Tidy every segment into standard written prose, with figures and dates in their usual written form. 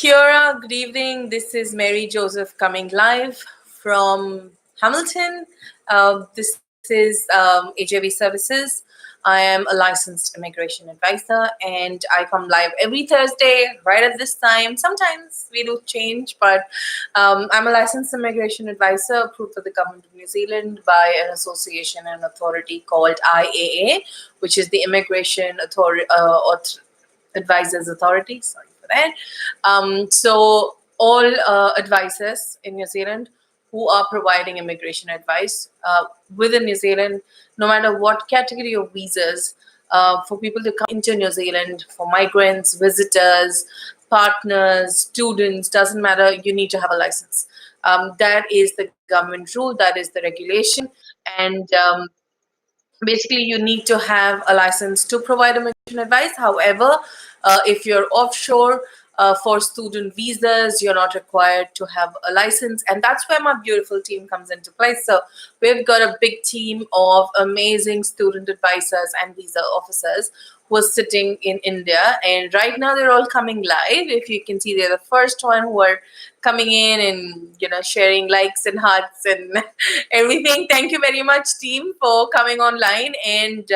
Kiora, good evening. This is Mary Joseph coming live from Hamilton. This is AJV Services. I am a licensed immigration advisor and I come live every Thursday right at this time. Sometimes we do change, but I'm a licensed immigration advisor approved for the government of New Zealand by an association and authority called IAA, which is the Immigration Authority. Advisors Authority. Sorry for that. So all advisors in New Zealand who are providing immigration advice within New Zealand, no matter what category of visas, for people to come into New Zealand, for migrants, visitors, partners, students, doesn't matter, you need to have a license. That is the government rule, that is the regulation. And basically you need to have a license to provide immigration advice. However, if you're offshore for student visas, you're not required to have a license, and that's where my beautiful team comes into place. So we've got a big team of amazing student advisors and visa officers who are sitting in India, and right now they're all coming live. If you can see, they're the first one who are coming in and sharing likes and hearts and everything. Thank you very much, team, for coming online and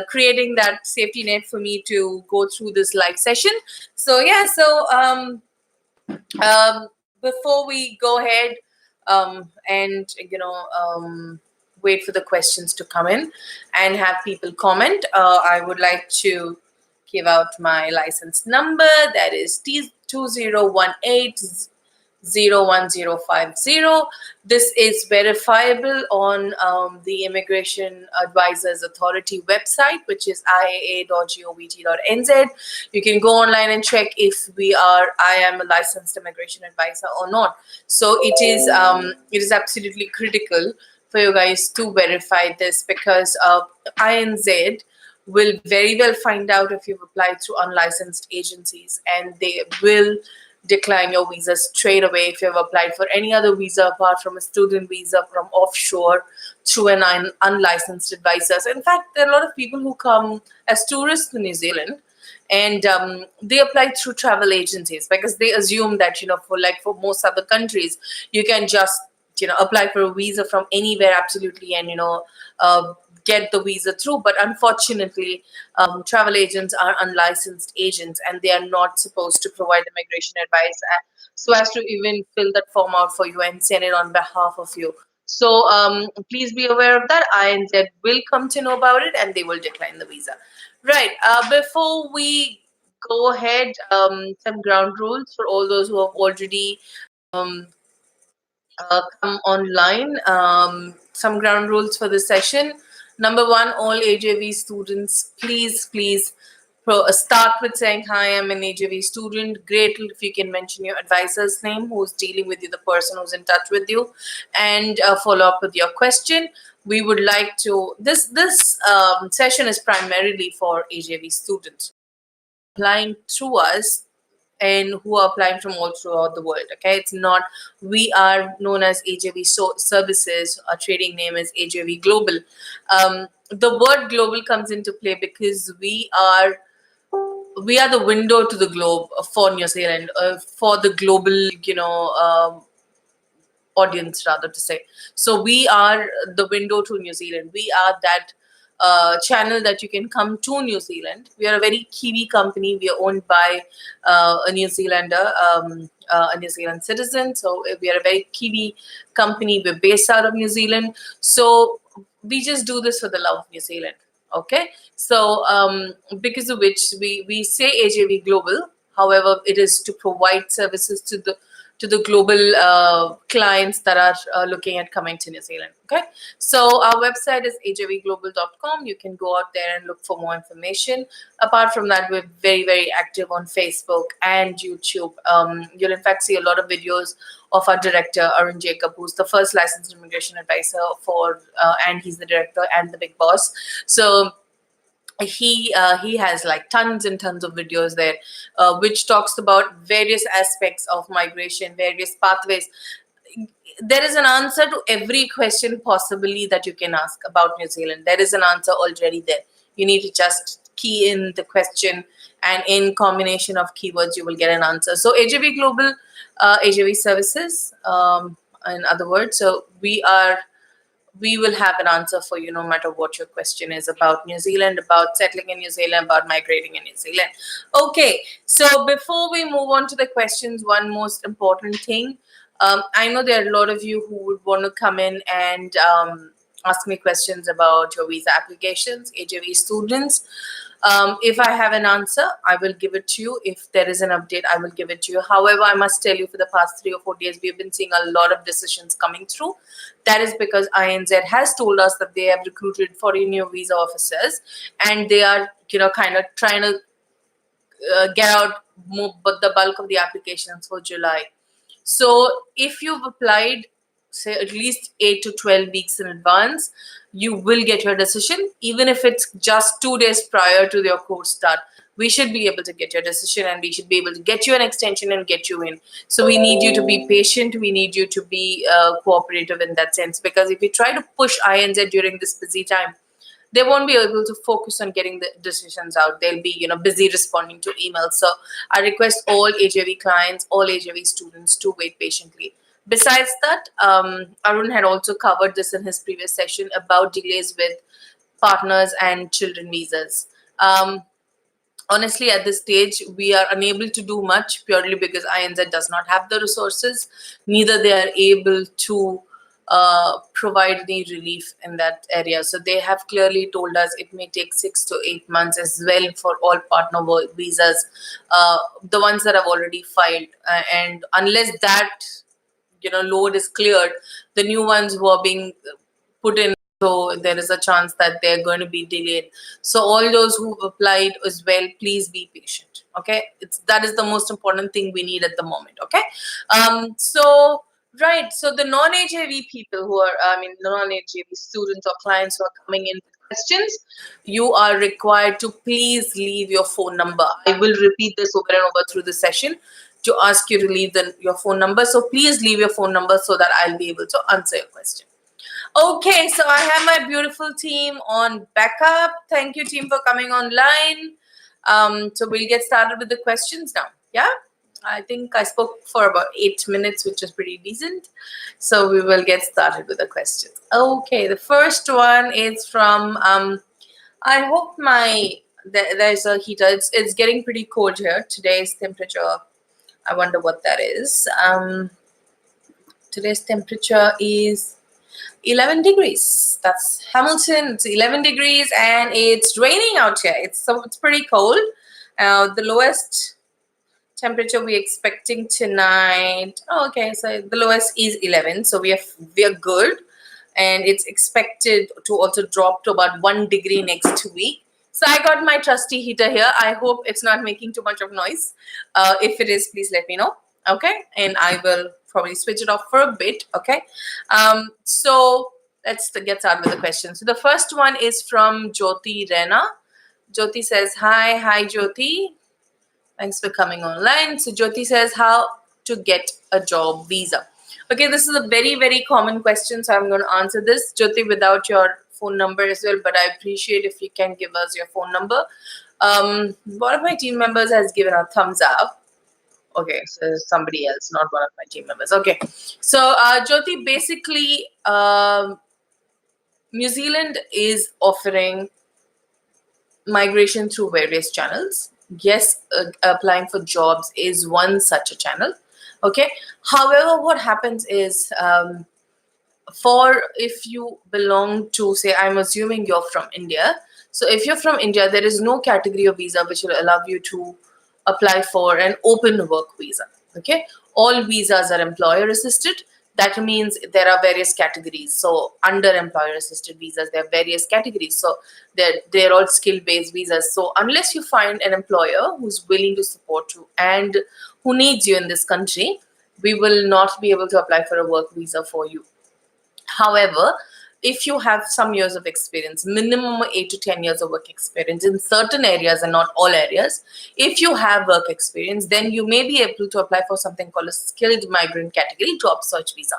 creating that safety net for me to go through this live session. So yeah, so before we go ahead and wait for the questions to come in and have people comment, I would like to give out my license number. That is T2018 01050. This is verifiable on the Immigration Advisors Authority website, which is iaa.gov.nz. You can go online and check if I am a licensed immigration advisor or not. So it is absolutely critical for you guys to verify this, because INZ will very well find out if you've applied through unlicensed agencies, and they will decline your visa straight away if you have applied for any other visa apart from a student visa from offshore through an unlicensed advisors. In fact, there are a lot of people who come as tourists to New Zealand, and they apply through travel agencies because they assume that for most other countries you can just apply for a visa from anywhere absolutely and get the visa through. But unfortunately, travel agents are unlicensed agents and they are not supposed to provide immigration advice so as to even fill that form out for you and send it on behalf of you. So please be aware of that. INZ will come to know about it and they will decline the visa. Right. Before we go ahead, some ground rules for all those who have already come online. Some ground rules for this session. Number one, all AJV students, please start with saying, hi, I'm an AJV student. Great if you can mention your advisor's name, who's dealing with you, the person who's in touch with you, and follow up with your question. We would like to, this session is primarily for AJV students applying through us and who are applying from all throughout the world. Okay, it's not, we are known as AJV Services. Our trading name is AJV Global. The word global comes into play because we are the window to the globe for New Zealand, for the global audience, rather to say. So we are the window to New Zealand. We are that channel that you can come to New Zealand. We are a very Kiwi company. We are owned by a New Zealander, a New Zealand citizen. So we are a very Kiwi company. We're based out of New Zealand. So we just do this for the love of New Zealand. Okay. So because of which we say AJV Global. However, it is to provide services to the global clients that are looking at coming to New Zealand. Okay, so our website is ajvglobal.com. You can go out there and look for more information. Apart from that, we're very active on Facebook and YouTube. You'll in fact see a lot of videos of our director Arun Jacob, who's the first licensed immigration advisor and he's the director and the big boss. So he has like tons and tons of videos there which talks about various aspects of migration, various pathways. There is an answer to every question possibly that you can ask about New Zealand. There is an answer already there. You need to just key in the question, and in combination of keywords, you will get an answer. So AJV Global, AJV Services, in other words, so we will have an answer for you no matter what your question is about New Zealand, about settling in New Zealand, about migrating in New Zealand. Okay, so before we move on to the questions, one most important thing. I know there are a lot of you who would want to come in and ask me questions about your visa applications, AJV students. If I have an answer, I will give it to you. If there is an update, I will give it to you. However, I must tell you, for the past 3 or 4 days, we've been seeing a lot of decisions coming through. That is because INZ has told us that they have recruited 40 new visa officers, and they are, kind of trying to get out more, but the bulk of the applications for July. So if you've applied, say, at least 8 to 12 weeks in advance, you will get your decision, even if it's just 2 days prior to your course start. We should be able to get your decision, and we should be able to get you an extension and get you in. So we need you to be patient. We need you to be cooperative in that sense, because if you try to push INZ during this busy time, they won't be able to focus on getting the decisions out. They'll be, busy responding to emails. So I request all AJV clients, all AJV students to wait patiently. Besides that, Arun had also covered this in his previous session about delays with partners and children visas. Honestly, at this stage, we are unable to do much purely because INZ does not have the resources. Neither they are able to provide any relief in that area. So they have clearly told us it may take 6 to 8 months as well for all partner visas, the ones that have already filed. And unless that load is cleared, the new ones who are being put in, so there is a chance that they're going to be delayed. So all those who've applied as well, please be patient. Okay, that is the most important thing we need at the moment. Okay, right, so the non-AJV people who are, non-AJV students or clients who are coming in with questions, you are required to please leave your phone number. I will repeat this over and over through the session to ask you to leave your phone number. So please leave your phone number so that I'll be able to answer your question. Okay, so I have my beautiful team on backup. Thank you, team, for coming online. So we'll get started with the questions now. Yeah, I think I spoke for about 8 minutes, which is pretty decent. So we will get started with the questions. Okay, the first one is from, I hope there's a heater. It's getting pretty cold here. Today's temperature, I wonder what that is. Today's temperature is 11 degrees. That's Hamilton. It's 11 degrees and it's raining out here. It's pretty cold. The lowest temperature we're expecting tonight. Oh, okay, so the lowest is 11. So we are good, and it's expected to also drop to about 1 degree next week. So I got my trusty heater here. I hope it's not making too much of noise. If it is, please let me know. Okay, and I will probably switch it off for a bit. Okay, so let's get started with the question. So the first one is from Jyoti Rena. Jyoti says, hi Jyoti. Thanks for coming online. So Jyoti says, how to get a job visa. Okay, this is a very, very common question. So I'm going to answer this, Jyoti, without your phone number as well. But I appreciate if you can give us your phone number. One of my team members has given a thumbs up. Okay, so somebody else, not one of my team members. Okay, so Jyoti, basically, New Zealand is offering migration through various channels. Yes, applying for jobs is one such a channel. Okay, however, what happens is, if you belong to, say, I'm assuming you're from India. So if you're from India, there is no category of visa which will allow you to apply for an open work visa. Okay, all visas are employer assisted. That means there are various categories. So under employer assisted visas, there are various categories. So they're all skill based visas. So unless you find an employer who's willing to support you and who needs you in this country, we will not be able to apply for a work visa for you. However, if you have some years of experience, minimum 8 to 10 years of work experience in certain areas and not all areas, if you have work experience, then you may be able to apply for something called a skilled migrant category job search visa.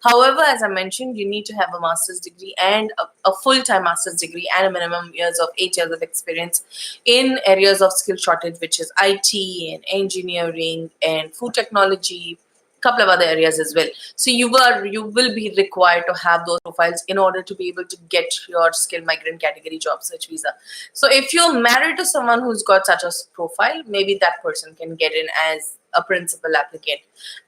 However, as I mentioned, you need to have a master's degree and a full-time master's degree and a minimum 8 years of experience in areas of skill shortage, which is IT and engineering and food technology, couple of other areas as well. So you will be required to have those profiles in order to be able to get your skilled migrant category job search visa. So if you're married to someone who's got such a profile, maybe that person can get in as a principal applicant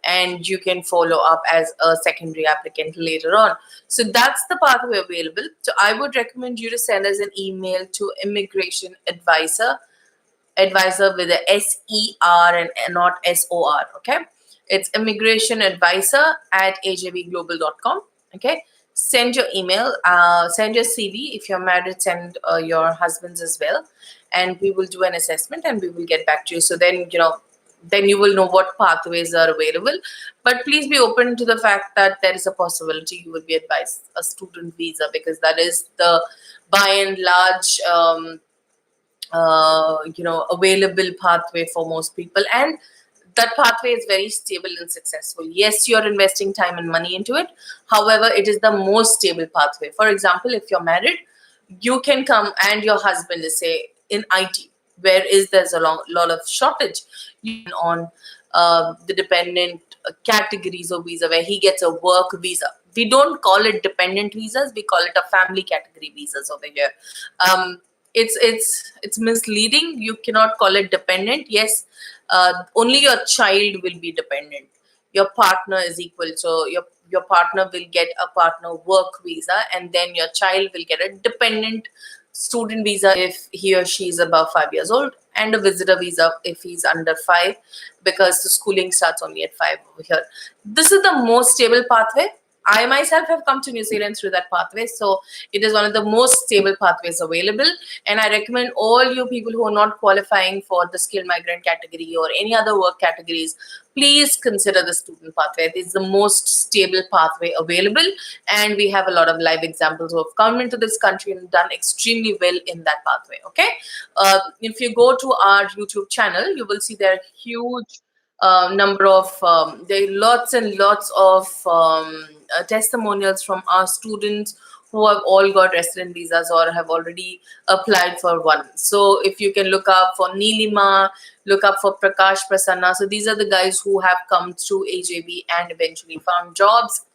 and you can follow up as a secondary applicant later on. So that's the pathway available. So I would recommend you to send us an email to immigration advisor with a SER and not SOR. Okay, it's immigration advisor at ajvglobal.com. Okay, send your email, send your CV. If you're married, send your husbands as well, and we will do an assessment and we will get back to you. So then then you will know what pathways are available. But please be open to the fact that there is a possibility you will be advised a student visa, because that is the by and large available pathway for most people, and that pathway is very stable and successful. Yes, you're investing time and money into it. However, it is the most stable pathway. For example, if you're married, you can come and your husband is, say, in IT, where there's a lot of shortage. You can on the dependent categories of visa, where he gets a work visa. We don't call it dependent visas, we call it a family category visas over here. It's misleading. You cannot call it dependent. Yes, only your child will be dependent. Your partner is equal, so your partner will get a partner work visa, and then your child will get a dependent student visa if he or she is above 5 years old, and a visitor visa if he's under 5, because the schooling starts only at 5 over here. This is the most stable pathway. I myself have come to New Zealand through that pathway, so it is one of the most stable pathways available. And I recommend all you people who are not qualifying for the skilled migrant category or any other work categories, please consider the student pathway. It is the most stable pathway available, and we have a lot of live examples who have come into this country and done extremely well in that pathway. Okay, if you go to our YouTube channel, you will see there are huge number of there are lots and lots of testimonials from our students who have all got resident visas or have already applied for one. So if you can look up for Neelima, look up for Prakash Prasanna. So these are the guys who have come through AJB and eventually found jobs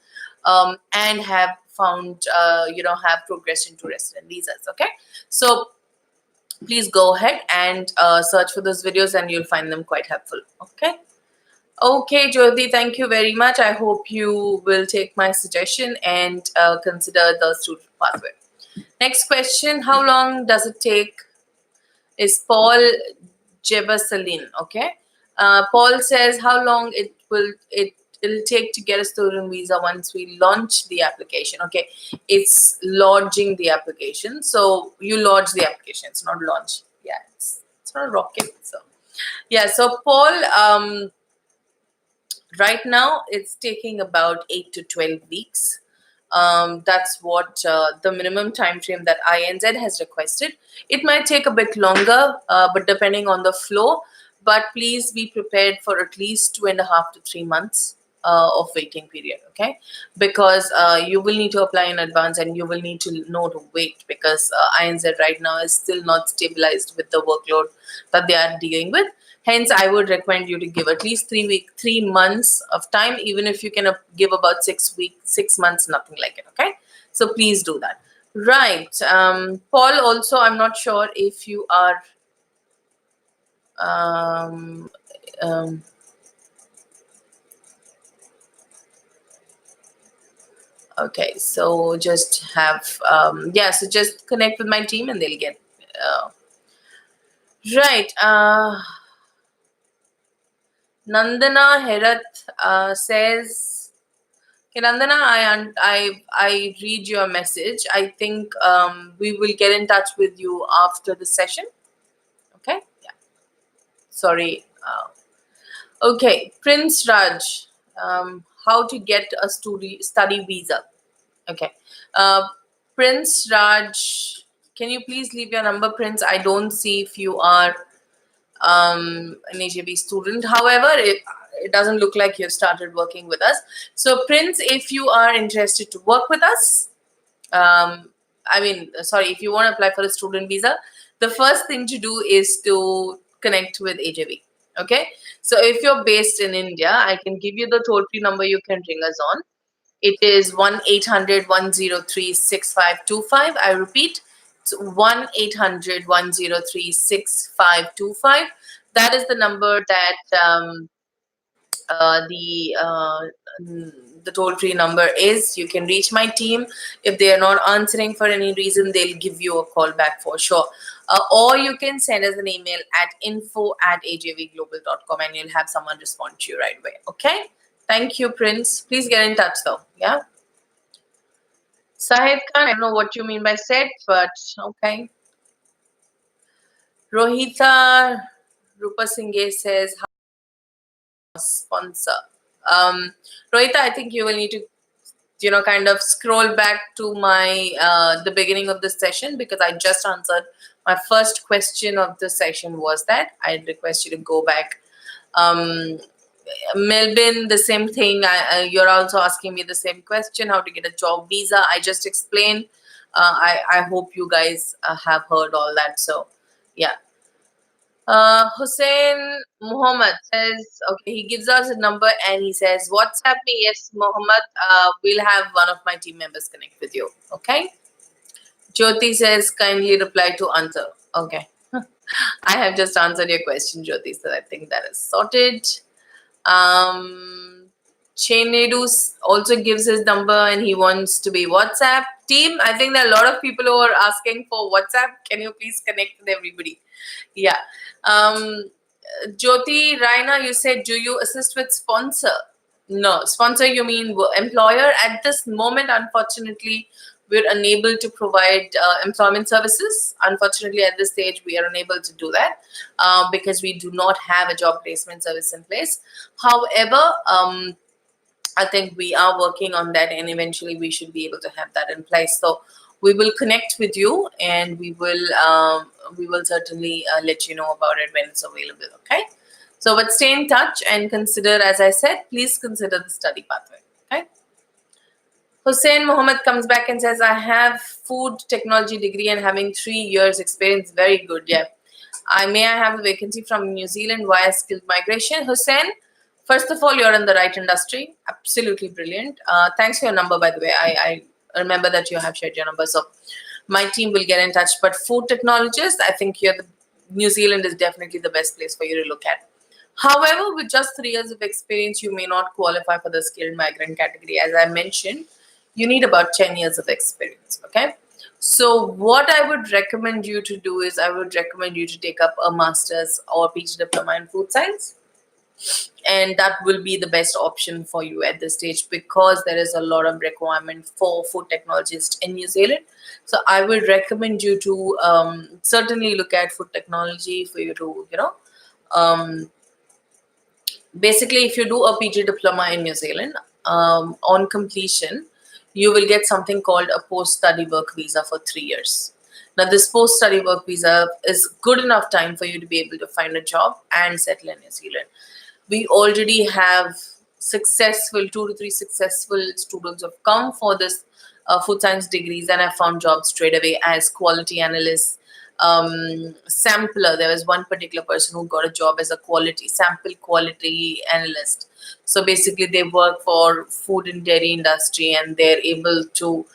and have found have progressed into resident visas. Okay, so please go ahead and search for those videos and you'll find them quite helpful. Okay, Jyoti, thank you very much. I hope you will take my suggestion and consider the student pathway. Next question, how long does it take? Is Paul Jebasalin, okay? Paul says, how long it'll take to get a student visa once we launch the application? Okay, it's launching the application. So you launch the application, it's not launch. Yeah, it's not rocket. So yeah, so Paul, right now, it's taking about 8 to 12 weeks. That's what the minimum time frame that INZ has requested. It might take a bit longer, but depending on the flow. But please be prepared for at least 2.5 to 3 months of waiting period, okay? Because you will need to apply in advance and you will need to know to wait, because INZ right now is still not stabilized with the workload that they are dealing with. Hence, I would recommend you to give at least 3 months of time, even if you can give about 6 weeks, 6 months, nothing like it, okay? So please do that. Right. Paul, also, I'm not sure if you are... okay, so just have... so just connect with my team and they'll get... right. Nandana Herath says, okay, Nandana, I read your message. I think we will get in touch with you after the session. Okay, yeah. Sorry. Okay, Prince Raj, how to get a study visa? Okay, Prince Raj, can you please leave your number, Prince? I don't see if you are an AJB student. However, it doesn't look like you've started working with us. So Prince, if you are interested to work with us, if you want to apply for a student visa, the first thing to do is to connect with AJB. Okay. So if you're based in India, I can give you the toll-free number you can ring us on. It is 1-800-103-6525. I repeat, it's 1-800-103-6525. That is the number that the toll-free number is. You can reach my team. If they are not answering for any reason, they'll give you a call back for sure. Or you can send us an email at info@ajvglobal.com and you'll have someone respond to you right away. Okay? Thank you, Prince. Please get in touch though. Yeah? Sahid Khan, I don't know what you mean by set, but okay. Rohita Rupa Singh says, sponsor. Rohita, I think you will need to, kind of scroll back to my the beginning of this session, because I just answered my first question of the session was that. I'd request you to go back. Melbourne, the same thing. You're also asking me the same question, how to get a job visa. I just explained. I hope you guys have heard all that. So, yeah. Hussein Muhammad says, okay, he gives us a number and he says, WhatsApp me. Yes, Muhammad, we'll have one of my team members connect with you. Okay. Jyoti says, kindly reply to answer. Okay. I have just answered your question, Jyoti, so I think that is sorted. Chenedu also gives his number and he wants to be WhatsApp. Team, I think there are a lot of people who are asking for WhatsApp. Can you please connect with everybody? Yeah. Jyoti Raina, you said, do you assist with sponsor? No. Sponsor, you mean employer? At this moment, unfortunately, we're unable to provide employment services. Unfortunately, at this stage, we are unable to do that because we do not have a job placement service in place. However, I think we are working on that, and eventually we should be able to have that in place. So we will connect with you, and we will certainly let you know about it when it's available. Okay. So, but stay in touch and consider, as I said, please consider the study pathway. Okay. Hussein Mohammed comes back and says, I have food technology degree and having 3 years experience. Very good. Yeah. I have a vacancy from New Zealand via skilled migration. Hussein, first of all, you're in the right industry. Absolutely brilliant. Thanks for your number, by the way. I remember that you have shared your number. So my team will get in touch. But food technologist, I think New Zealand is definitely the best place for you to look at. However, with just 3 years of experience, you may not qualify for the skilled migrant category. As I mentioned, you need about 10 years of experience. Okay. So what I would recommend you to do is I would recommend you to take up a master's or PhD diploma in food science. And that will be the best option for you at this stage, because there is a lot of requirement for food technologists in New Zealand. So I would recommend you to certainly look at food technology for you to, basically, if you do a PG diploma in New Zealand, on completion, you will get something called a post-study work visa for 3 years. Now, this post-study work visa is good enough time for you to be able to find a job and settle in New Zealand. We already have 2 to 3 successful students who have come for this food science degrees and have found jobs straight away as quality analysts, sampler. There was one particular person who got a job as a sample quality analyst. So basically they work for food and dairy industry, and they're able to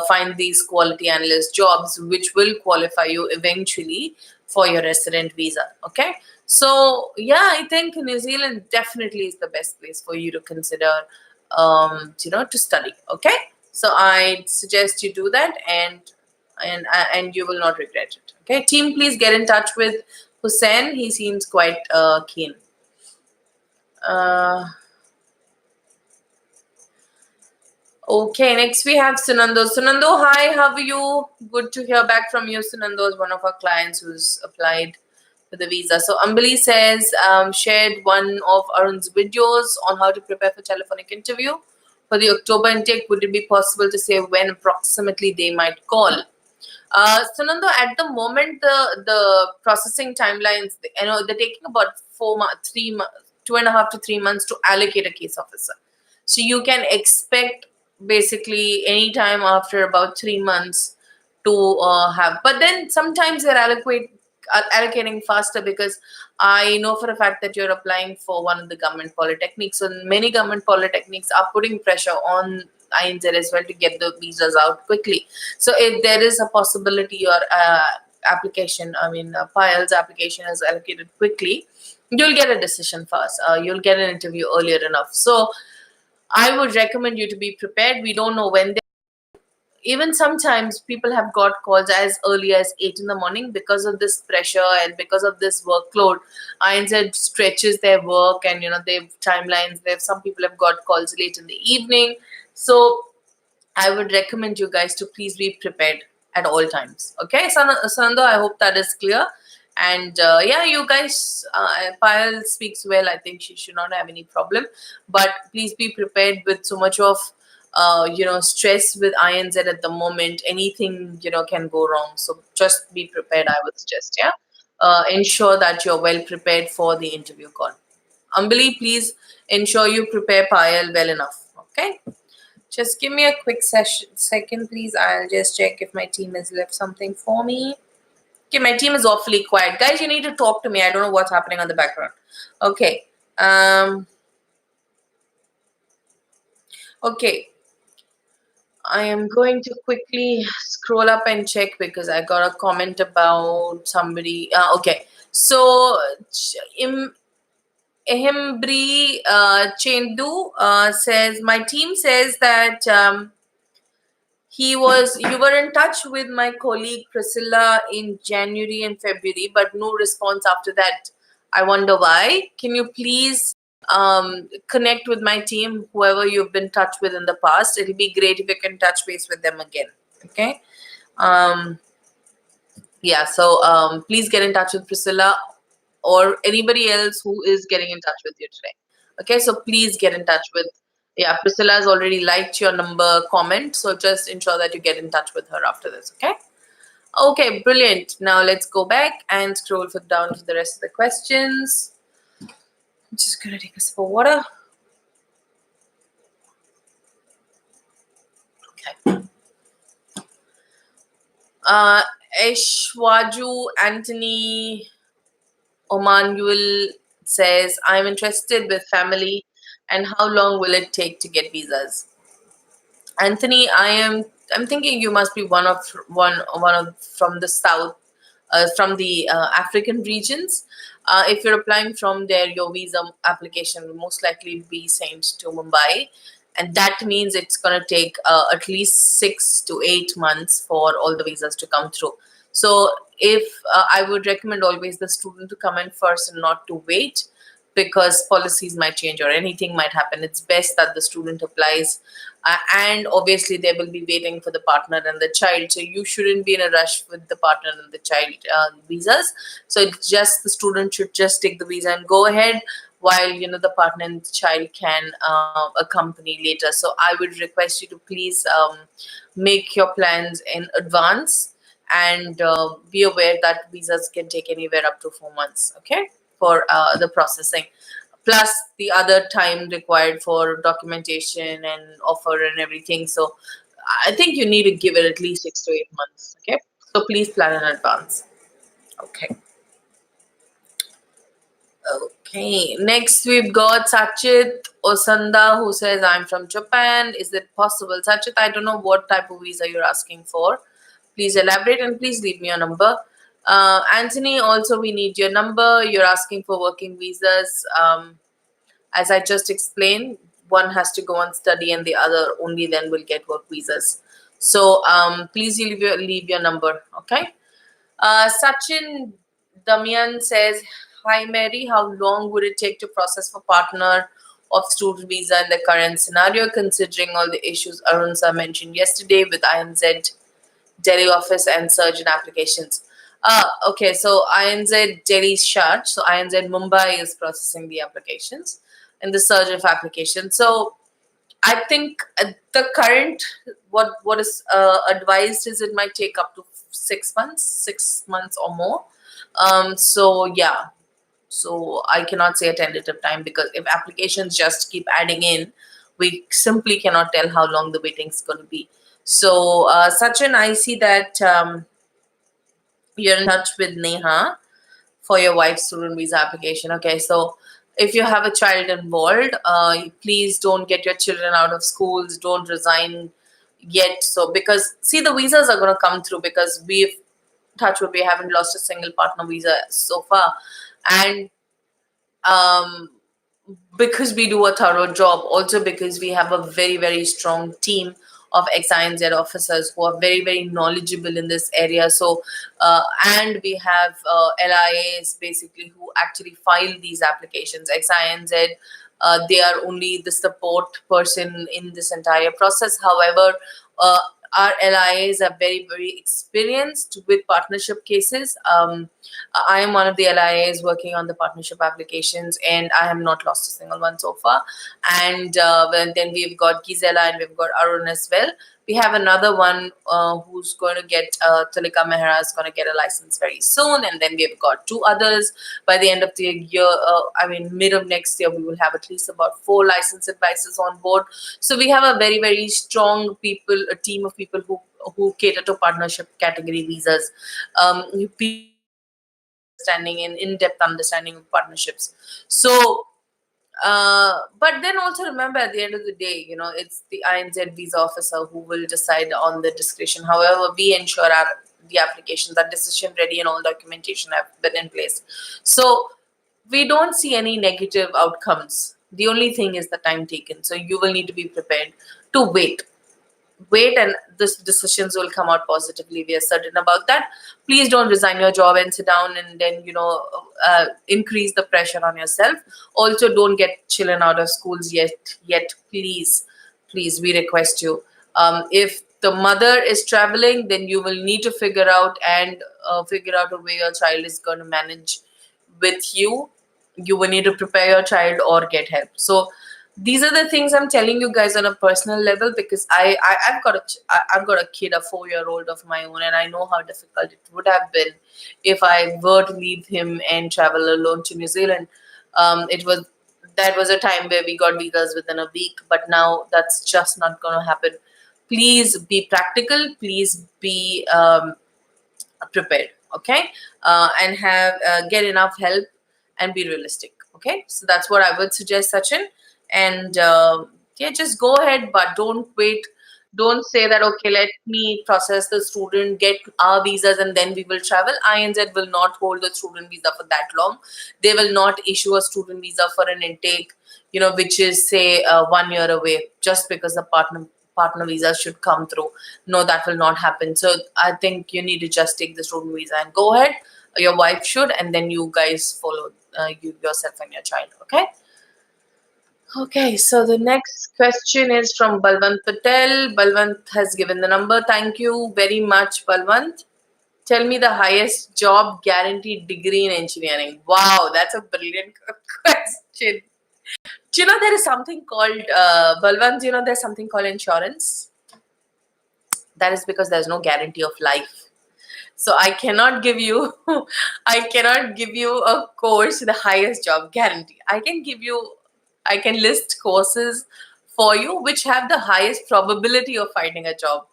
find these quality analyst jobs, which will qualify you eventually for your resident visa. Okay. So yeah, I think New Zealand definitely is the best place for you to consider, to study. Okay. So I suggest you do that, and you will not regret it. Okay, team, please get in touch with Hussein. He seems quite keen. Okay, next we have Sunando. Sunando, hi, how are you? Good to hear back from you. Sunando is one of our clients who's applied for the visa. So Ambali says, shared one of Arun's videos on how to prepare for telephonic interview for the October intake. Would it be possible to say when approximately they might call? Sunando, at the moment, the processing timelines, they're taking about 4 months, 3 months, 2.5 to 3 months to allocate a case officer. So you can expect basically any time after about 3 months to have. But then sometimes they're allocating faster, because I know for a fact that you're applying for one of the government polytechnics. So many government polytechnics are putting pressure on INZ as well to get the visas out quickly. So if there is a possibility your Payal's application is allocated quickly, you'll get a decision fast. You'll get an interview earlier enough. So I would recommend you to be prepared. We don't know when. Even sometimes people have got calls as early as 8 in the morning because of this pressure and because of this workload. INZ stretches their work, and they have timelines. Some people have got calls late in the evening. So I would recommend you guys to please be prepared at all times. Okay, Sanando, I hope that is clear. And yeah, you guys, Payal speaks well. I think she should not have any problem. But please be prepared with so much of, stress with INZ at the moment. Anything, can go wrong. So just be prepared, I would suggest. Yeah. Ensure that you're well prepared for the interview call. Ambali, please ensure you prepare Payal well enough. Okay. Just give me a quick second, please. I'll just check if my team has left something for me. Okay, my team is awfully quiet. Guys, you need to talk to me. I don't know what's happening on the background. Okay. Okay. I am going to quickly scroll up and check because I got a comment about somebody. Okay. So, Ehimbri Chendu says, my team says that you were in touch with my colleague Priscilla in January and February, but no response after that. I wonder why. Can you please connect with my team, whoever you've been in touch with in the past? It'll be great if you can touch base with them again. Okay. Yeah, so please get in touch with Priscilla or anybody else who is getting in touch with you today. Okay, so please get in touch with, yeah, Priscilla has already liked your number comment, so just ensure that you get in touch with her after this. Okay. Okay, brilliant. Now let's go back and scroll down to the rest of the questions. I'm just gonna take a sip of water. Okay. Eshwaju Anthony Omanuel says, I'm interested with family, and how long will it take to get visas? Anthony, I'm thinking you must be one of from the south, from the African regions. If you're applying from there, your visa application will most likely be sent to Mumbai, and that means it's gonna take at least 6 to 8 months for all the visas to come through. So, if I would recommend always the student to come in first and not to wait, because policies might change or anything might happen. It's best that the student applies, and obviously they will be waiting for the partner and the child, so you shouldn't be in a rush with the partner and the child visas. So it's just the student should just take the visa and go ahead, while the partner and the child can accompany later. So I would request you to please make your plans in advance, and be aware that visas can take anywhere up to 4 months, okay, for the processing, plus the other time required for documentation and offer and everything. So I think you need to give it at least 6 to 8 months, okay? So please plan in advance. Okay. Okay, next we've got Sachit Osanda, who says, I'm from Japan. Is it possible? Sachit, I don't know what type of visa you're asking for. Please elaborate, and please leave me your number. Anthony, also we need your number. You're asking for working visas. As I just explained, one has to go on study and the other only then will get work visas. So please leave your number, okay? Sachin Damian says, hi Mary, how long would it take to process for partner of student visa in the current scenario, considering all the issues Arun sir mentioned yesterday with INZ Delhi office and surge in applications? Okay, so INZ Delhi is shut, so INZ Mumbai is processing the applications and the surge of applications. So I think the current what is advised is it might take up to 6 months, 6 months or more. So yeah, so I cannot say a tentative time because if applications just keep adding in, we simply cannot tell how long the waiting is going to be. So Sachin, I see that you're in touch with Neha for your wife's student visa application. Okay, so if you have a child involved, please don't get your children out of schools. Don't resign yet. So because see, the visas are going to come through because we've touch wood, we haven't lost a single partner visa so far, and um, because we do a thorough job, also because we have a very, very strong team of XI officers who are very, very knowledgeable in this area. So, and we have LIAs basically who actually file these applications. XI they are only the support person in this entire process. However, uh, our LIAs are very, very experienced with partnership cases. I am one of the LIAs working on the partnership applications, and I have not lost a single one so far. And then we've got Gisela and we've got Arun as well. We have another one who's going to get Talika Mehra is going to get a license very soon, and then we've got two others by the end of the year. I mean, mid of next year, we will have at least about 4 license advisors on board. So we have a very, very strong people, a team of people who cater to partnership category visas. People who have a very good understanding and in-depth understanding of partnerships. So but then also remember at the end of the day, it's the INZ visa officer who will decide on the discretion. However, we ensure the applications are decision ready and all documentation have been in place. So we don't see any negative outcomes. The only thing is the time taken. So you will need to be prepared to wait, and this decisions will come out positively. We are certain about that. Please don't resign your job and sit down and then increase the pressure on yourself. Also, don't get children out of schools yet, please, we request you. If the mother is traveling, then you will need to figure out a way your child is going to manage with you. You will need to prepare your child or get help. So these are the things I'm telling you guys on a personal level, because I've got a kid, a 4-year old of my own, and I know how difficult it would have been if I were to leave him and travel alone to New Zealand. It was That was a time where we got visas within a week, but now that's just not going to happen. Please be practical. Please be prepared. Okay, and have get enough help and be realistic. Okay, so that's what I would suggest, Sachin. And yeah, just go ahead, but don't wait. Don't say that, okay, let me process the student, get our visas, and then we will travel. INZ will not hold the student visa for that long. They will not issue a student visa for an intake, which is say 1 year away, just because the partner visa should come through. No, that will not happen. So I think you need to just take the student visa and go ahead. Your wife should, and then you guys follow you yourself and your child. Okay. Okay, so the next question is from Balwant Patel. Balwant has given the number. Thank you very much, Balwant. Tell me the highest job guaranteed degree in engineering. Wow, that's a brilliant question. Do you know there is something called, Balwant, do you know there's something called insurance? That is because there's no guarantee of life. So I cannot give you, I cannot give you a course with the highest job guarantee. I can list courses for you which have the highest probability of finding a job.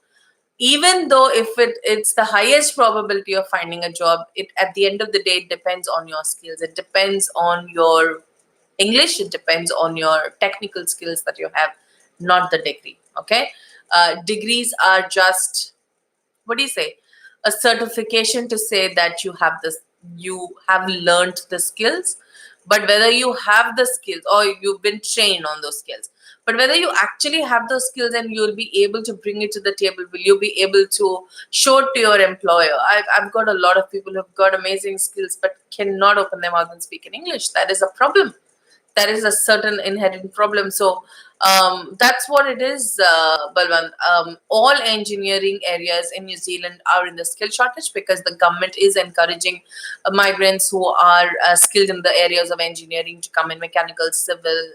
Even though if it's the highest probability of finding a job, it at the end of the day it depends on your skills. It depends on your English. It depends on your technical skills that you have, not the degree. Okay, degrees are just, what do you say, a certification to say that you have learned the skills. But whether you have the skills or you've been trained on those skills, but whether you actually have those skills and you'll be able to bring it to the table, will you be able to show it to your employer? I've got a lot of people who've got amazing skills but cannot open their mouth and speak in English. That is a problem. That is a certain inherent problem. So that's what it is, Balwant. All engineering areas in New Zealand are in the skill shortage because the government is encouraging migrants who are skilled in the areas of engineering to come in: mechanical, civil,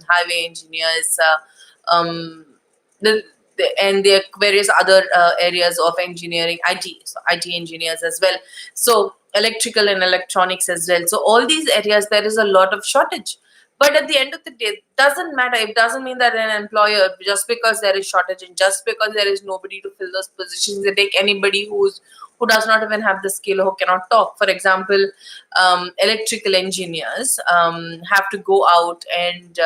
highway engineers, the, and there are various other areas of engineering, IT engineers as well. So electrical and electronics as well. So all these areas, there is a lot of shortage. But at the end of the day, it doesn't matter. It doesn't mean that an employer, just because there is shortage and just because there is nobody to fill those positions, they take anybody who does not even have the skill, who cannot talk. For example, electrical engineers have to go out and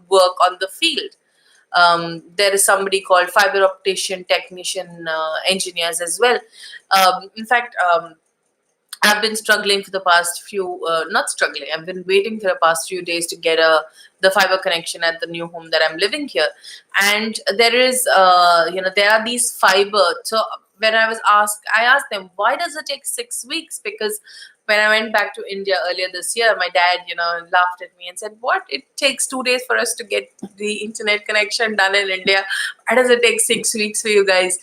work on the field. There is somebody called fiber optician technician engineers as well. In fact, I've been struggling for the past few, not struggling, I've been waiting for the past few days to get the fiber connection at the new home that I'm living here. And there is, there are these fiber. So when I asked them, why does it take 6 weeks? Because when I went back to India earlier this year, my dad, laughed at me and said, what? It takes 2 days for us to get the internet connection done in India. Why does it take 6 weeks for you guys?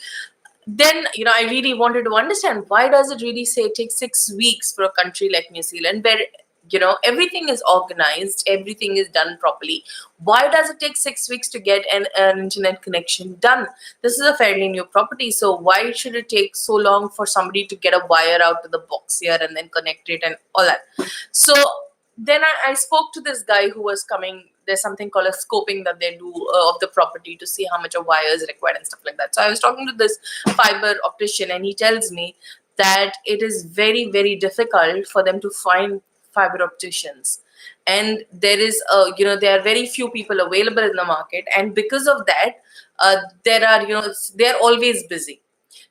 Then I really wanted to understand, why does it really say it takes 6 weeks for a country like New Zealand, where everything is organized, everything is done properly? Why does it take 6 weeks to get an internet connection done? This is a fairly new property, so why should it take so long for somebody to get a wire out to the box here and then connect it and all that? So then I spoke to this guy who was coming. There's something called a scoping that they do of the property to see how much of wire is required and stuff like that. So I was talking to this fiber optician, and he tells me that it is very, very difficult for them to find fiber opticians. And there is, there are very few people available in the market. And because of that, they're always busy.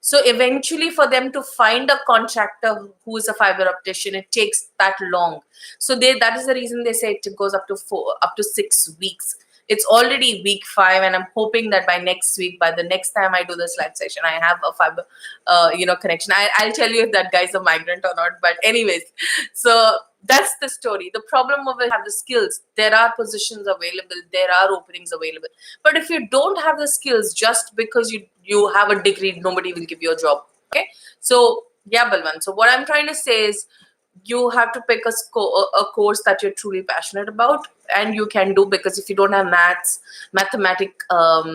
So eventually, for them to find a contractor who is a fiber optician, it takes that long. So that is the reason they say it goes up to 6 weeks. It's already week 5, and I'm hoping that by next week, by the next time I do this live session, I have a fiber, connection. I'll tell you if that guy's a migrant or not. But anyways, so that's the story. The problem of it, have the skills. There are positions available. There are openings available. But if you don't have the skills, just because you have a degree, nobody will give you a job. Okay. So yeah, Balwan. So what I'm trying to say is, you have to pick a course that you're truly passionate about, and you can do, because if you don't have mathematics, what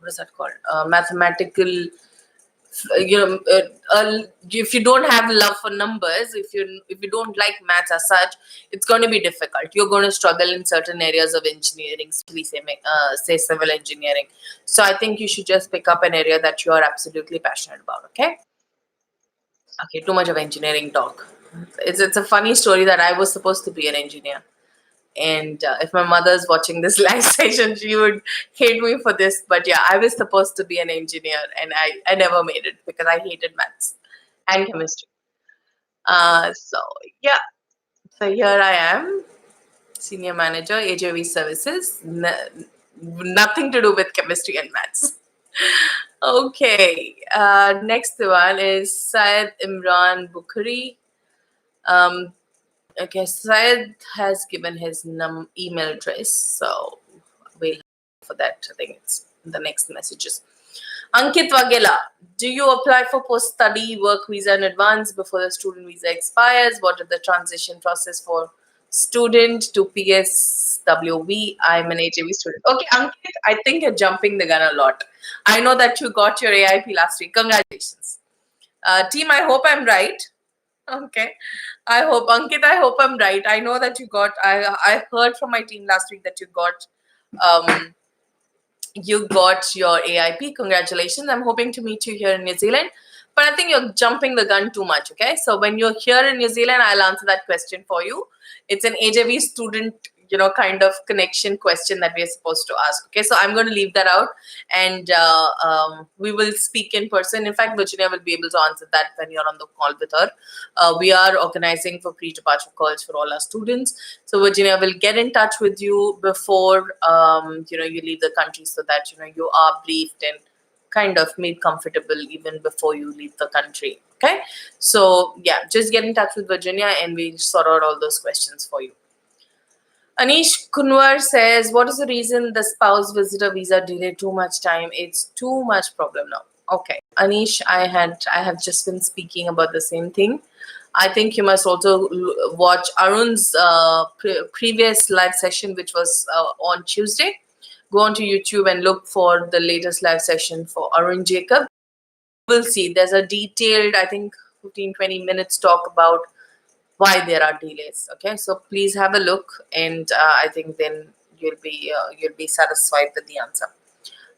is that called? Mathematical, if you don't have love for numbers, if you don't like maths as such, it's going to be difficult. You're going to struggle in certain areas of engineering, especially say civil engineering. So I think you should just pick up an area that you are absolutely passionate about. Okay, too much of engineering talk. It's a funny story that I was supposed to be an engineer. And if my mother's watching this live session, she would hate me for this. But yeah, I was supposed to be an engineer, and I never made it because I hated maths and chemistry. So yeah, so here I am, senior manager, AJV services. Nothing to do with chemistry and maths. Okay, next one is Syed Imran Bukhari. Okay, Syed has given his email address, so we'll for that. I think it's the next messages. Ankit Wagela, do you apply for post-study work visa in advance before the student visa expires? What is the transition process for student to PSWV? I'm an HAV student. Okay, Ankit, I think you're jumping the gun a lot. I know that you got your AIP last week. Congratulations. Team, I hope I'm right. Okay. I hope, Ankit, I hope I'm right. I know that you got, I heard from my team last week that um, you got your AIP. Congratulations. I'm hoping to meet you here in New Zealand. But I think you're jumping the gun too much, okay? So when you're here in New Zealand, I'll answer that question for you. It's an AJV student, kind of connection question that we're supposed to ask, okay? So I'm going to leave that out, and we will speak in person. In fact, Virginia will be able to answer that when you're on the call with her. We are organizing for pre-departure calls for all our students. So Virginia will get in touch with you before, you leave the country, so that, you are briefed and kind of made comfortable even before you leave the country. Okay. So yeah, just get in touch with Virginia and we'll sort out all those questions for you. Anish Kunwar says, what is the reason the spouse visitor visa delayed too much time? It's too much problem now. Okay. Anish, I have just been speaking about the same thing. I think you must also watch Arun's previous live session, which was on Tuesday. Go onto YouTube and look for the latest live session for Arun Jacob. We'll see. There's a detailed, I think, 15-20 minutes talk about why there are delays. Okay, so please have a look, and I think then you'll be satisfied with the answer.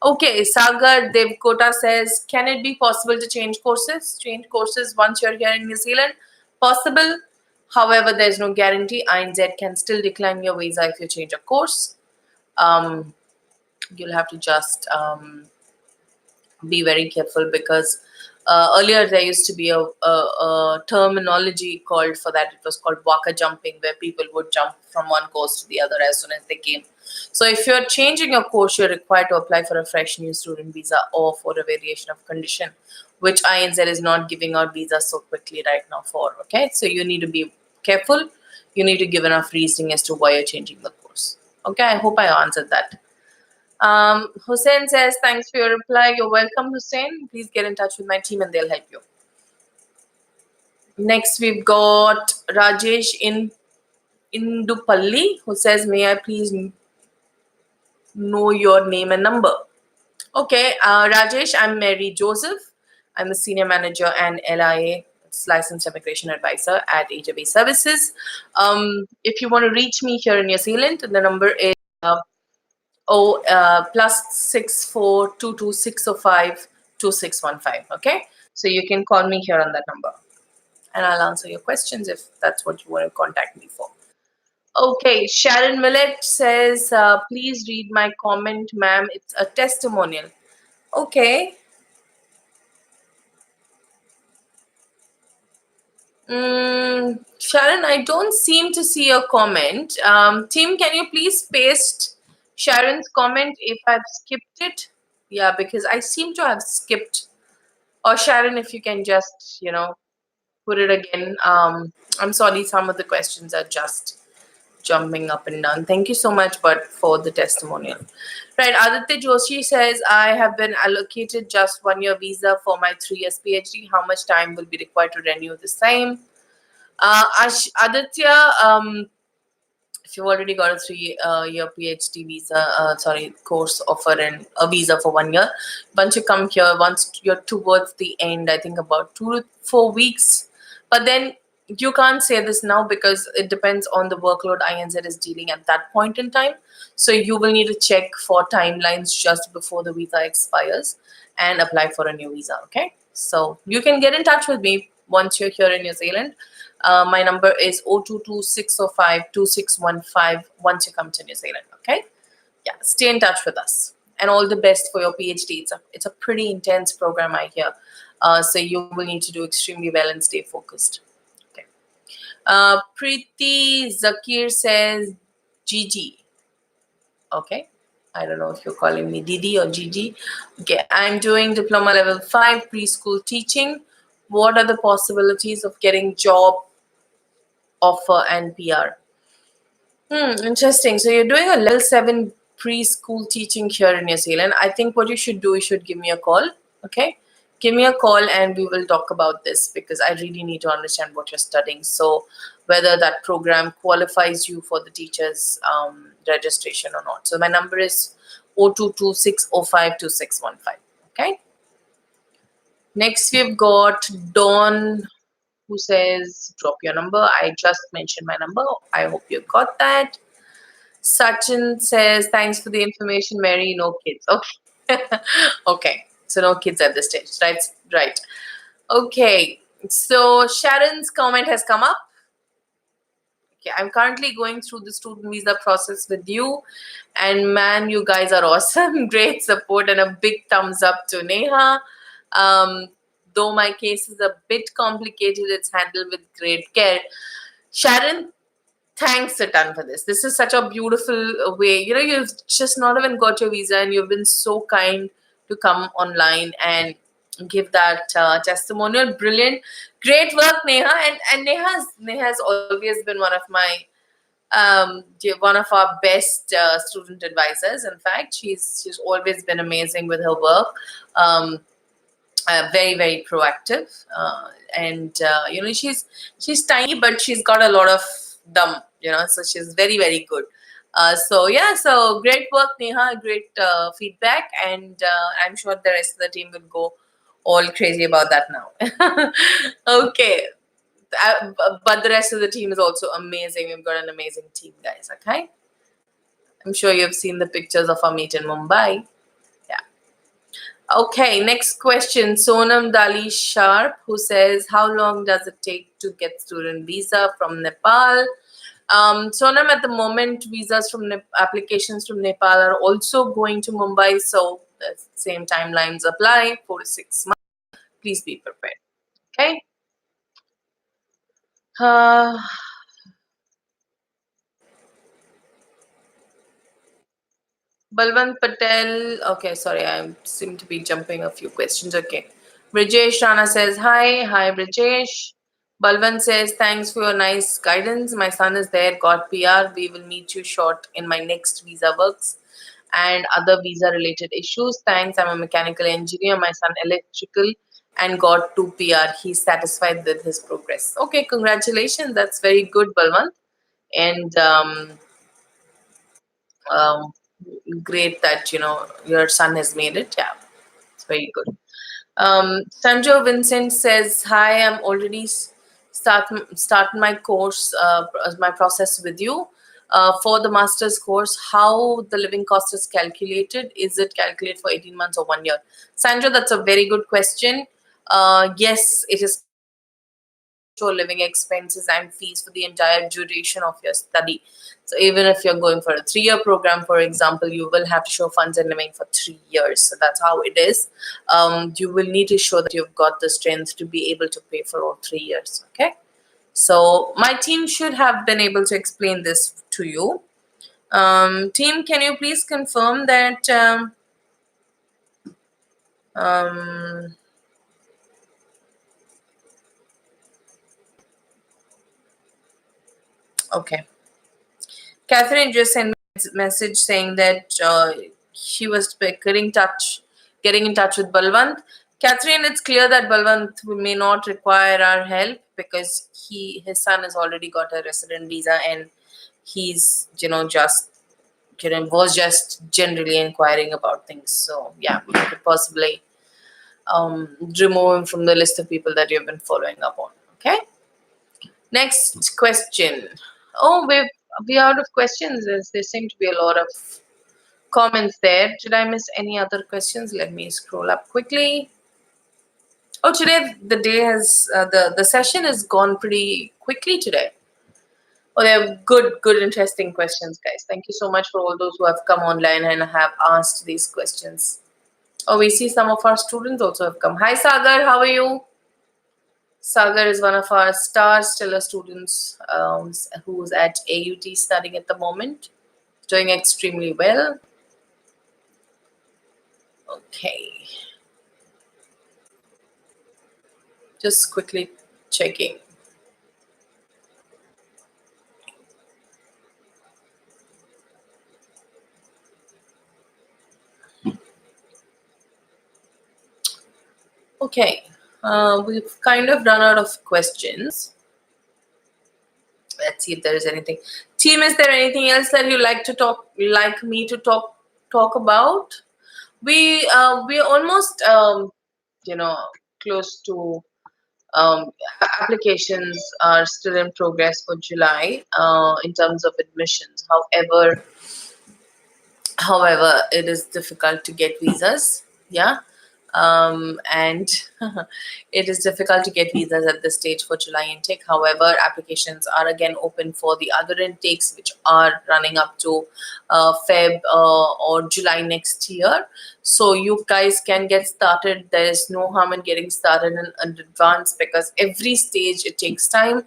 Okay, Sagar Devkota says, can it be possible to change courses? Change courses once you're here in New Zealand? Possible. However, there's no guarantee. INZ can still decline your visa if you change a course. Um, you'll have to just be very careful, because earlier there used to be a terminology called for that. It was called waka jumping, where people would jump from one course to the other as soon as they came. So if you're changing your course, you're required to apply for a fresh new student visa or for a variation of condition, which INZ is not giving out visas so quickly right now for. Okay, so you need to be careful. You need to give enough reasoning as to why you're changing the course. Okay, I hope I answered that. Hussein says, thanks for your reply. You're welcome, Hussein. Please get in touch with my team and they'll help you. Next, we've got Rajesh in Indupalli, who says, may I please know your name and number? Okay, Rajesh, I'm Mary Joseph. I'm the Senior Manager and LIA, it's Licensed Immigration Advisor at HB Services. If you want to reach me here in New Zealand, the number is +64 22605 2615. Okay, so you can call me here on that number and I'll answer your questions if that's what you want to contact me for. Okay, Sharon Millett says, please read my comment, ma'am. It's a testimonial. Okay. Sharon, I don't seem to see your comment. Tim, can you please paste Sharon's comment if I've skipped it? Yeah, because I seem to have skipped. Or Sharon, if you can just, put it again. I'm sorry, some of the questions are just jumping up and down. Thank you so much, but for the testimonial. Right, Aditya Joshi says, I have been allocated just 1 year visa for my 3 years PhD. How much time will be required to renew the same? Aditya, if you've already got a 3 year PhD visa, course offer and a visa for 1 year, once you come here, once you're towards the end, I think about 2 to 4 weeks, but then you can't say this now because it depends on the workload INZ is dealing at that point in time. So you will need to check for timelines just before the visa expires and apply for a new visa. Okay, so you can get in touch with me once you're here in New Zealand. My number is 022-605-2615 once you come to New Zealand. Okay, yeah, stay in touch with us and all the best for your PhD. It's a pretty intense program, I hear. So you will need to do extremely well and stay focused. Okay. Preeti Zakir says Gigi. Okay. I don't know if you're calling me Didi or Gigi. Okay. I'm doing diploma level 5 preschool teaching. What are the possibilities of getting job offer and PR? Interesting. So you're doing a level 7 preschool teaching here in New Zealand. I think what you should do, you should give me a call. Okay. Give me a call and we will talk about this because I really need to understand what you're studying. So whether that program qualifies you for the teacher's registration or not. So my number is 022-605-2615. Okay. Next we've got Dawn, who says, drop your number. I just mentioned my number. I hope you got that. Sachin says, thanks for the information, Mary. No kids. Okay. Okay. So no kids at this stage. Right. Okay. So Sharon's comment has come up. Okay. I'm currently going through the student visa process with you. And man, you guys are awesome. Great support and a big thumbs up to Neha. Though my case is a bit complicated, it's handled with great care. Sharon, thanks a ton for this. This is such a beautiful way. You've just not even got your visa and you've been so kind to come online and give that testimonial. Brilliant. Great work, Neha. And Neha's always been one of my one of our best student advisors. In fact, she's always been amazing with her work. very very proactive, and she's tiny, but she's got a lot of dum, so she's very very good. So yeah, so great work, Neha, great feedback, and I'm sure the rest of the team will go all crazy about that now. Okay. But the rest of the team is also amazing. We've got an amazing team, guys. Okay, I'm sure you've seen the pictures of our meet in Mumbai. Yeah. Okay, next question. Sonam Dali Sharp, who says, how long does it take to get student visa from Nepal? Sonam, at the moment, visas from applications from Nepal are also going to Mumbai, so the same timelines apply, 4 to 6 months. Please be prepared. Okay. Uh, Balwant Patel. Okay, sorry, I seem to be jumping a few questions. Okay. Brijesh Rana says, hi. Hi, Brijesh. Balwant says, thanks for your nice guidance. My son is there, got PR. We will meet you short in my next visa works and other visa related issues. Thanks. I'm a mechanical engineer. My son electrical and got 2 PR. He's satisfied with his progress. Okay, congratulations. That's very good, Balwant. And um, great that your son has made it. Yeah, it's very good. Sanjo Vincent says, hi, I'm already start my course, my process with you. For the master's course, how the living cost is calculated? Is it calculated for 18 months or 1 year? Sanjo, that's a very good question. Yes, it is calculated to show living expenses and fees for the entire duration of your study. So even if you're going for a 3-year program, for example, you will have to show funds and living for 3 years. So that's how it is. You will need to show that you've got the strength to be able to pay for all 3 years. Okay. So my team should have been able to explain this to you. Team, can you please confirm that? Um, okay. Catherine just sent me a message saying that she was getting in touch with Balwant. Catherine, it's clear that Balwant may not require our help because his son has already got a resident visa and he's just was just generally inquiring about things. So yeah, we could possibly remove him from the list of people that you've been following up on. Okay. Next question. Oh, we're out of questions. There seem to be a lot of comments there. Did I miss any other questions? Let me scroll up quickly. Oh, today the day has the session has gone pretty quickly today. Oh, they're good, interesting questions, guys. Thank you so much for all those who have come online and have asked these questions. Oh, we see some of our students also have come. Hi, Sagar. How are you? Sagar is one of our star stellar students who's at AUT studying at the moment. Doing extremely well. Okay. Just quickly checking. Okay. We've kind of run out of questions. Let's see if there is anything. Team, is there anything else that you like me to talk about? We're almost close to applications are still in progress for July in terms of admissions. However, it is difficult to get visas. Yeah. And it is difficult to get visas at this stage for July intake. However, applications are again open for the other intakes, which are running up to Feb or July next year. So you guys can get started. There is no harm in getting started in advance because every stage it takes time.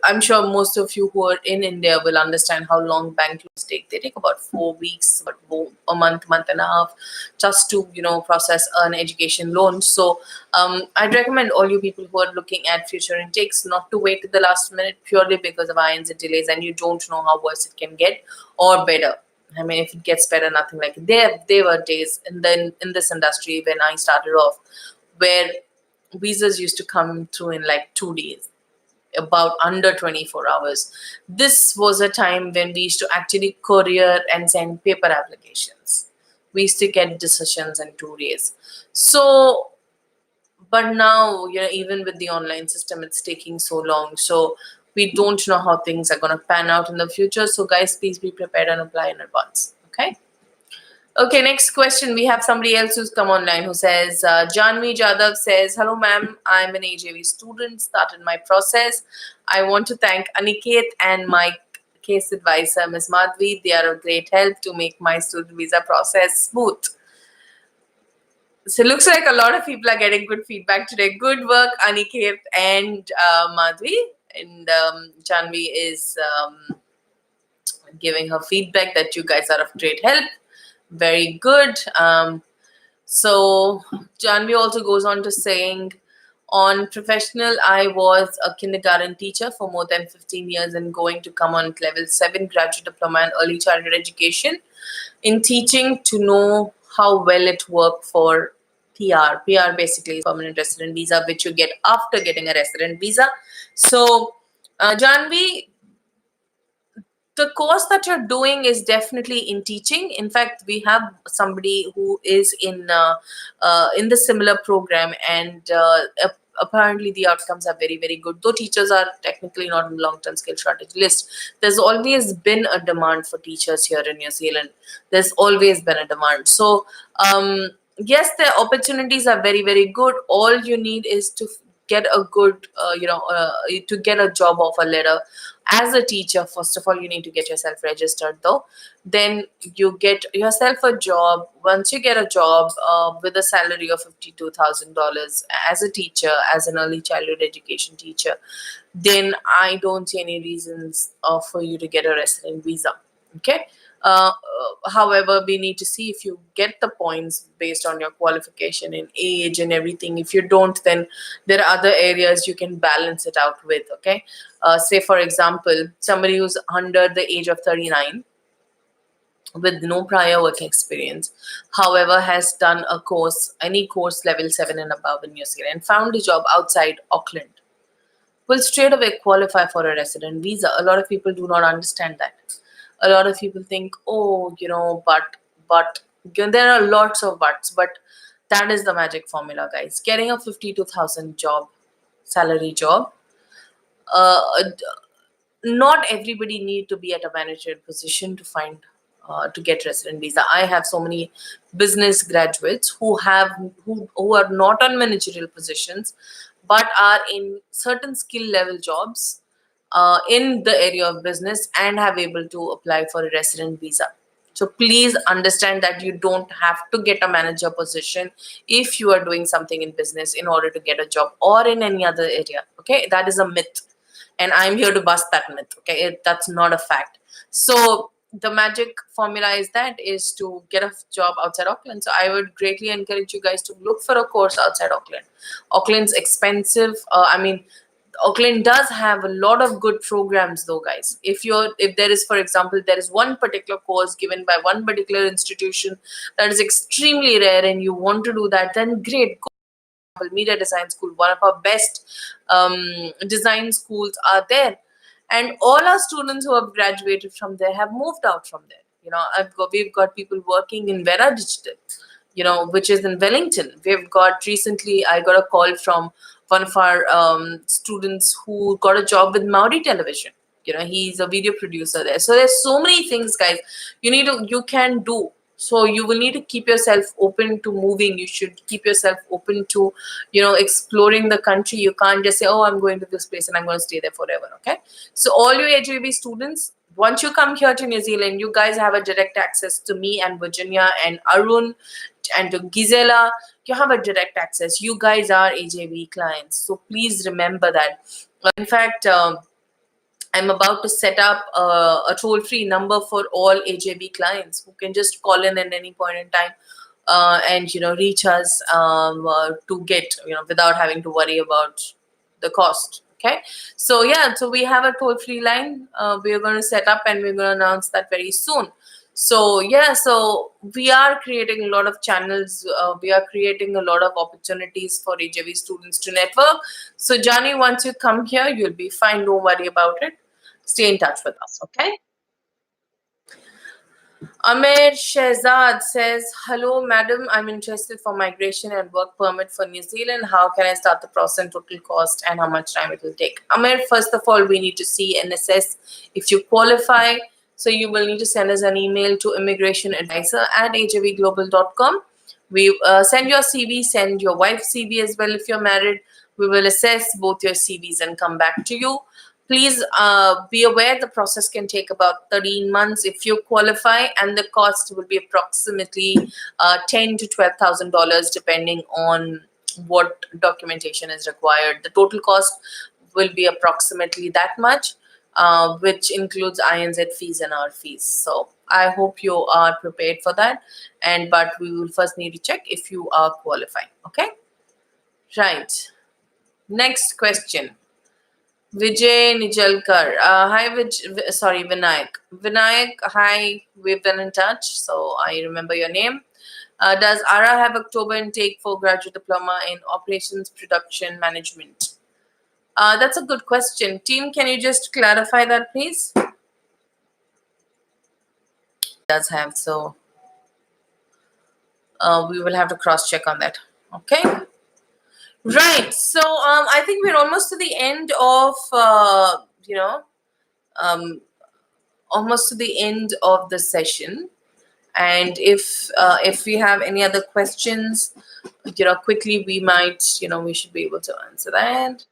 I'm sure most of you who are in India will understand how long bank loans take. They take about 4 weeks, about a month and a half, just to process an education loan. So I'd recommend all you people who are looking at future intakes not to wait to the last minute purely because of INC delays and you don't know how worse it can get or better. I mean, if it gets better, nothing like it. There were days in this industry when I started off where visas used to come through in like 2 days, about under 24 hours. This was a time when we used to actually courier and send paper applications. We used to get decisions in 2 days. So, but now, even with the online system, it's taking so long. So we don't know how things are going to pan out in the future. So guys, please be prepared and apply in advance. Okay. Okay, next question. We have somebody else who's come online who says, Janvi Jadhav says, hello, ma'am. I'm an AJV student, started my process. I want to thank Aniket and my case advisor, Ms. Madhvi. They are a great help to make my student visa process smooth. So it looks like a lot of people are getting good feedback today. Good work, Aniket and Madhvi. And Janvi is giving her feedback that you guys are of great help. Very good. So Janvi also goes on to saying, on professional, I was a kindergarten teacher for more than 15 years and going to come on level 7 graduate diploma in early childhood education. In teaching, to know how well it worked for PR. PR basically is permanent resident visa, which you get after getting a resident visa. So, Janvi, the course that you're doing is definitely in teaching. In fact, we have somebody who is in the similar program, and apparently the outcomes are very, very good. Though teachers are technically not in the long-term skill shortage list, there's always been a demand for teachers here in New Zealand. There's always been a demand. So yes, the opportunities are very, very good. All you need is to get a good to get a job offer letter as a teacher. First of all, you need to get yourself registered, though. Then you get yourself a job. Once you get a job with a salary of $52,000 as a teacher, as an early childhood education teacher, then I don't see any reasons for you to get a resident visa. Okay. However, we need to see if you get the points based on your qualification and age and everything. If you don't, then there are other areas you can balance it out with. Okay. Say, for example, somebody who's under the age of 39 with no prior work experience, however, has done a course, any course level 7 and above in New Zealand, and found a job outside Auckland, will straight away qualify for a resident visa. A lot of people do not understand that. A lot of people think, oh, but there are lots of buts, but that is the magic formula, guys. Getting a 52,000 salary job, uh, not everybody need to be at a managerial position to find to get resident visa. I have so many business graduates who are not on managerial positions, but are in certain skill level jobs in the area of business and have able to apply for a resident visa. So please understand that you don't have to get a manager position if you are doing something in business in order to get a job, or in any other area. Okay, that is a myth, and I'm here to bust that myth. Okay, that's not a fact. So the magic formula is to get a job outside Auckland. So I would greatly encourage you guys to look for a course outside Auckland. Auckland's expensive. Auckland does have a lot of good programs, though, guys. If there is, for example, there is one particular course given by one particular institution that is extremely rare and you want to do that, then great. Media Design School, one of our best design schools are there, and all our students who have graduated from there have moved out from there. We've got people working in Vera Digital, which is in Wellington. We've got recently, I got a call from one of our students who got a job with Maori Television. He's a video producer there. So there's so many things, guys, you can do. So you will need to keep yourself open to moving. You should keep yourself open to, exploring the country. You can't just say, oh, I'm going to this place and I'm going to stay there forever. Okay. So all your HVB students, once you come here to New Zealand, you guys have a direct access to me and Virginia and Arun and to Gisela. You have a direct access. You guys are AJV clients. So please remember that. In fact, I'm about to set up a toll-free number for all AJB clients who can just call in at any point in time and reach us to get without having to worry about the cost. Okay, so we have a toll-free line we are going to set up, and we're going to announce that very soon. So yeah, so we are creating a lot of channels. We are creating a lot of opportunities for AJV students to network. So Johnny, once you come here, you'll be fine. Don't worry about it. Stay in touch with us, okay? Amir Shehzad says, "Hello, madam. I'm interested for migration and work permit for New Zealand. How can I start the process, total cost, and how much time it will take?" Amir, first of all, we need to see and assess if you qualify. So you will need to send us an email to immigrationadvisor@ajvglobal.com. We send your CV, send your wife's CV as well if you're married. We will assess both your CVs and come back to you. Please be aware the process can take about 13 months if you qualify, and the cost will be approximately $10,000 to $12,000 depending on what documentation is required. The total cost will be approximately that much, which includes INZ fees and our fees. So I hope you are prepared for that. But we will first need to check if you are qualified. Okay. Right. Next question. Vijay Nijalkar. Hi, sorry, Vinayak. Vinayak, hi, we've been in touch, so I remember your name. Does ARA have October intake for graduate diploma in operations production management? That's a good question. Team, can you just clarify that, please? Does have, so we will have to cross check on that. Okay. Right. So I think we're almost to the end of um, almost to the end of the session. And if we have any other questions, quickly we might, we should be able to answer that.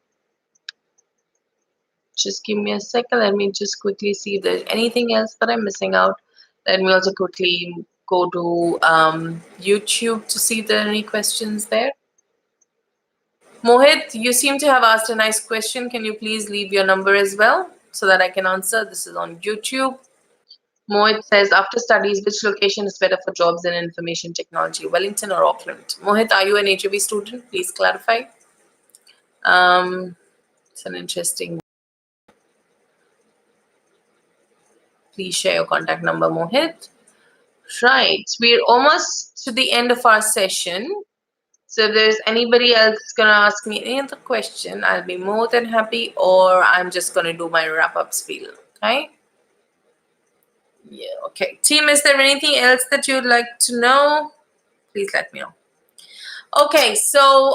Just give me a second. Let me just quickly see if there's anything else that I'm missing out. Let me also quickly go to YouTube to see if there are any questions there. Mohit, you seem to have asked a nice question. Can you please leave your number as well so that I can answer? This is on YouTube. Mohit says, after studies, which location is better for jobs in information technology, Wellington or Auckland? Mohit, are you an HOV student? Please clarify. It's an interesting. Please share your contact number, Mohit. Right, we're almost to the end of our session. So if there's anybody else gonna ask me any other question, I'll be more than happy, or I'm just gonna do my wrap-up spiel. Okay. Yeah. Okay. Team, is there anything else that you'd like to know? Please let me know. Okay, so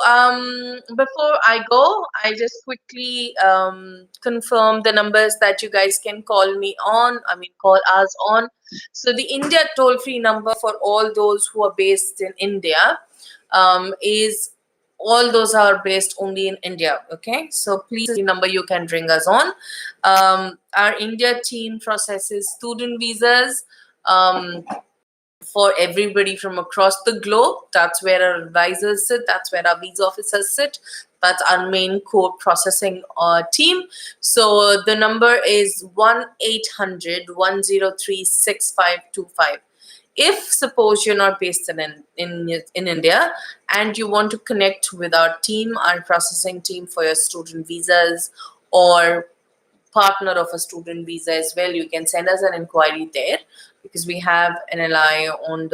before I go, I just quickly confirm the numbers that you guys can call me on. Call us on. So the India toll-free number for all those who are based in India is, all those are based only in India. Okay, so please, the number you can ring us on. Our India team processes student visas. For everybody from across the globe. That's where our advisors sit. That's where our visa officers sit. That's our main core processing team. So the number is 1-800-103-6525. If suppose you're not based in India and you want to connect with our team, our processing team for your student visas or partner of a student visa as well, you can send us an inquiry there, because we have an ally on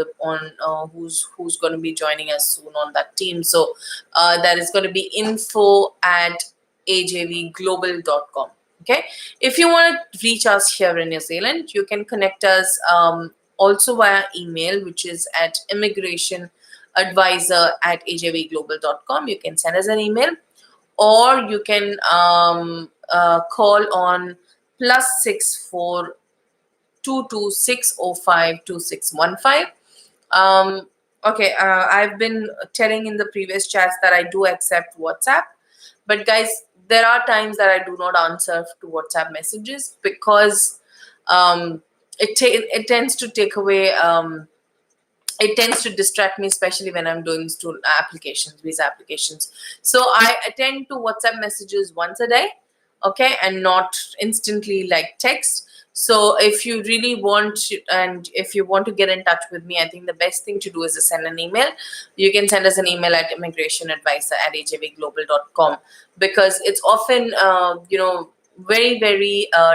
who's going to be joining us soon on that team. So that is going to be info@ajvglobal.com. Okay, if you want to reach us here in New Zealand, you can connect us also via email, which is at immigrationadvisor@ajvglobal.com. You can send us an email, or you can call on +64 226052615. Okay, I've been telling in the previous chats that I do accept WhatsApp, but guys, there are times that I do not answer to WhatsApp messages because it tends to take away. It tends to distract me, especially when I'm doing student applications, visa applications. So I attend to WhatsApp messages once a day, okay, and not instantly like text. So if you really want to, and if you want to get in touch with me, I think the best thing to do is to send an email. You can send us an email at immigrationadvisor@ajvglobal.com, because it's often, very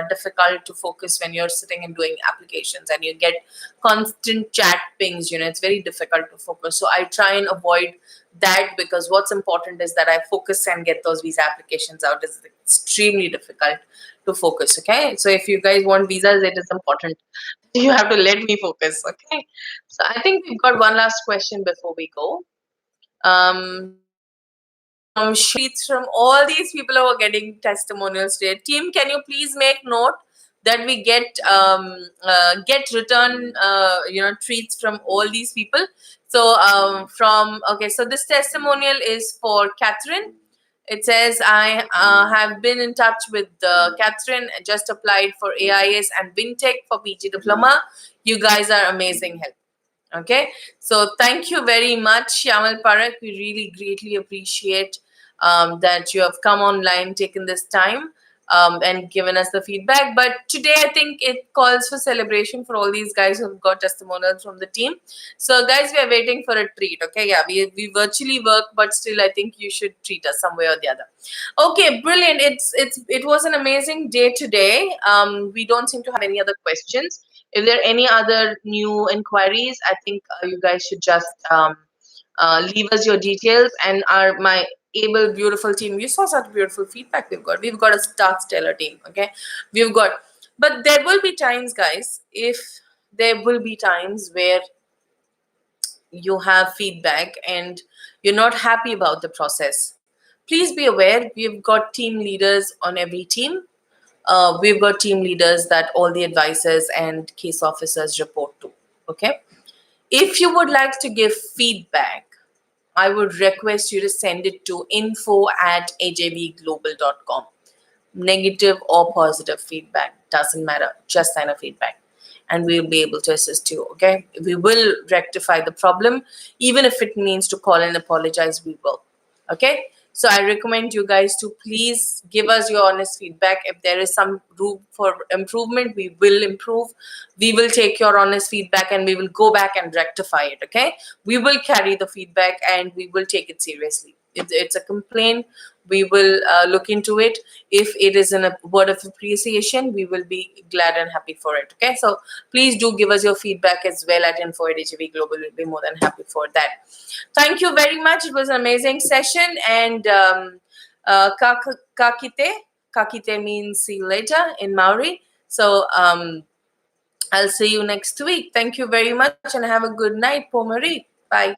difficult to focus when you're sitting and doing applications and you get constant chat pings. It's very difficult to focus. So I try and avoid that, because what's important is that I focus and get those visa applications out. It's extremely difficult to focus. Okay, so if you guys want visas, it is important. You have to let me focus. Okay, so I think we've got one last question before we go. From sheets from all these people who are getting testimonials today. Team, can you please make note that we get return treats from all these people? So so this testimonial is for Catherine. It says, I have been in touch with Catherine, just applied for AIS and WinTech for PG diploma. You guys are amazing help. Okay, so thank you very much, Yamal Parak. We really greatly appreciate that you have come online, taken this time, and given us the feedback. But today, I think it calls for celebration for all these guys who have got testimonials from the team. So, guys, we are waiting for a treat. Okay, yeah, we virtually work, but still, I think you should treat us some way or the other. Okay, brilliant. It was an amazing day today. We don't seem to have any other questions. If there are any other new inquiries, I think you guys should just leave us your details, and my able, beautiful team. You saw such beautiful feedback we've got. We've got a stellar team. Okay, we've got, but there will be times, guys. If there will be times where you have feedback and you're not happy about the process, please be aware we've got team leaders on every team. We've got team leaders that all the advisors and case officers report to. Okay, if you would like to give feedback, I would request you to send it to info@ajvglobal.com. Negative or positive feedback, doesn't matter, just sign a feedback and we'll be able to assist you. Okay, we will rectify the problem. Even if it means to call and apologize, we will. Okay, so I recommend you guys to please give us your honest feedback. If there is some room for improvement, we will improve. We will take your honest feedback and we will go back and rectify it. Okay, we will carry the feedback and we will take it seriously. If it's a complaint, we will look into it. If it is in a word of appreciation, we will be glad and happy for it. Okay, so please do give us your feedback as well at info@AJV Global. We'll be more than happy for that. Thank you very much. It was an amazing session. And kakite means see you later in Maori. So I'll see you next week. Thank you very much and have a good night, Pomari. Bye.